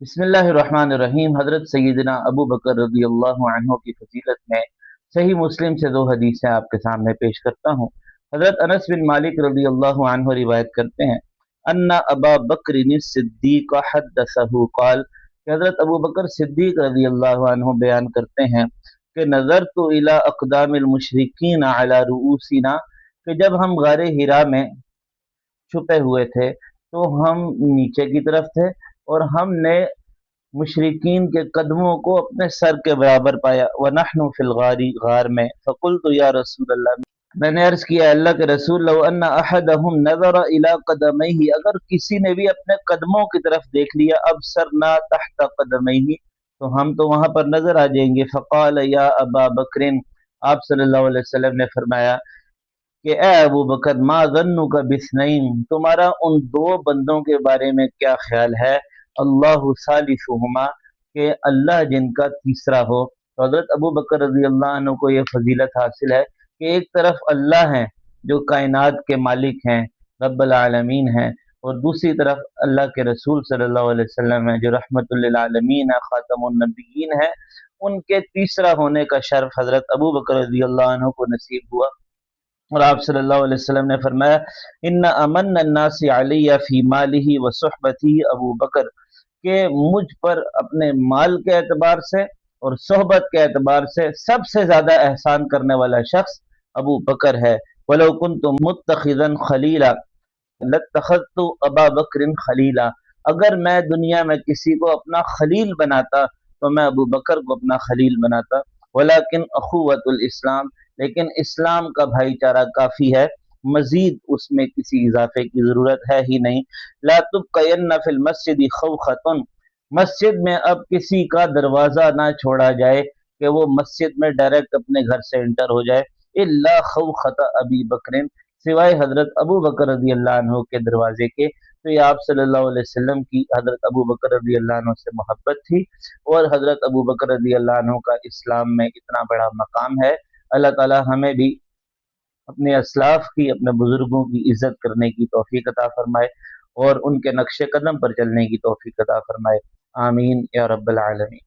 बिस्मिल्लाहिर्रहमानिर्रहीम। हज़रत सैयदना अबू बकर रज़ी अल्लाह अन्हु की फजीलत में सही मुस्लिम से दो हदीसें आपके सामने पेश करता हूँ। हज़रत अनस बिन मालिक रज़ी अल्लाह अन्हु रिवायत करते हैं, अन्ना अबा बकर सिद्दीक़ हद्दसहु क़ाल, कि हज़रत अबू बकर सिद्दीक़ रज़ी अल्लाह अन्हु बयान करते हैं कि नज़रतु इला अक़दामिल मुशरिकीन अला रुऊसिना, कि जब हम गारे हिरा में छुपे हुए थे तो हम नीचे की तरफ थे और हमने मुशरिकीन के कदमों को अपने सर के बराबर पाया। व नहनु फिल गारी, गार में। फ़कुल्तु या रसूल अल्लाह, मैंने अर्ज किया अल्लाह के रसूल, लव अन्ना अहदहुम नज़र इला क़दमैहि, अगर किसी ने भी अपने कदमों की तरफ देख लिया, अबसरना तहत क़दमैहि, तो हम तो वहां पर नजर आ जाएंगे। फ़क़ाल या अबा बकरिन, आप सल्लल्लाहु अलैहि वसल्लम ने फरमाया कि ए अबू बकर, मा ज़न्नुका बिस्नैन, तुम्हारा उन दो बंदों के बारे में क्या ख्याल है, अल्लाहु सालिसुहुमा, कि अल्लाह जिनका तीसरा हो। तो हज़रत अबू बकर रज़ी अल्लाह अन्हु को ये फजीलत हासिल है कि एक तरफ अल्लाह हैं जो कायनात के मालिक हैं, रब्बुल आलमीन हैं, और दूसरी तरफ अल्लाह के रसूल सल्लल्लाहु अलैहि वसल्लम हैं जो रहमतुल लिल आलमीन है, खातमुन नबिय्यीन है। उनके तीसरा होने का शर्फ हज़रत अबू बकर रज़ी अल्लाह अन्हु को नसीब हुआ। और आप सल्लल्लाहु अलैहि वसल्लम ने फरमाया, इन्ना अमन अन्नासी अलैया फी मालिही व सुहबती अबू बकर, के मुझ पर अपने माल के एतबार से और सोहबत के एतबार से सबसे ज्यादा एहसान करने वाला शख्स अबू बकर है। वलो कुन्तु मुत्तखिज़न खलीला लत्तखज़तु अबा बकरिन खलीला, अगर मैं दुनिया में किसी को अपना खलील बनाता तो मैं अबू बकर को अपना खलील बनाता। वलाकिन अखुवतुल इस्लाम, लेकिन इस्लाम का भाईचारा काफ़ी है, मजीद उसमें किसी इजाफे की ज़रूरत है ही नहीं। ला तुबक़यन्ना फ़िल मस्जिदि खौख़तुन, मस्जिद में अब किसी का दरवाज़ा ना छोड़ा जाए कि वो मस्जिद में डायरेक्ट अपने घर से इंटर हो जाए, इल्ला खौख़त अबी बकरिन, सिवाय हज़रत अबू बकर रज़ी अल्लाह अन्हु के दरवाजे के। तो ये आप सल्लल्लाहु अलैहि वसल्लम की हज़रत अबू बकर रज़ी अल्लाह अन्हु से मोहब्बत थी, और हज़रत अबू बकर रज़ी अल्लाह अन्हु का इस्लाम में इतना बड़ा मकाम है। अल्लाह ताला हमें भी अपने असलाफ की, अपने बुजुर्गों की इज्जत करने की तौफीक अता फरमाए और उनके नक्शे कदम पर चलने की तौफीक अता फरमाए। आमीन या रब्बल आलमीन।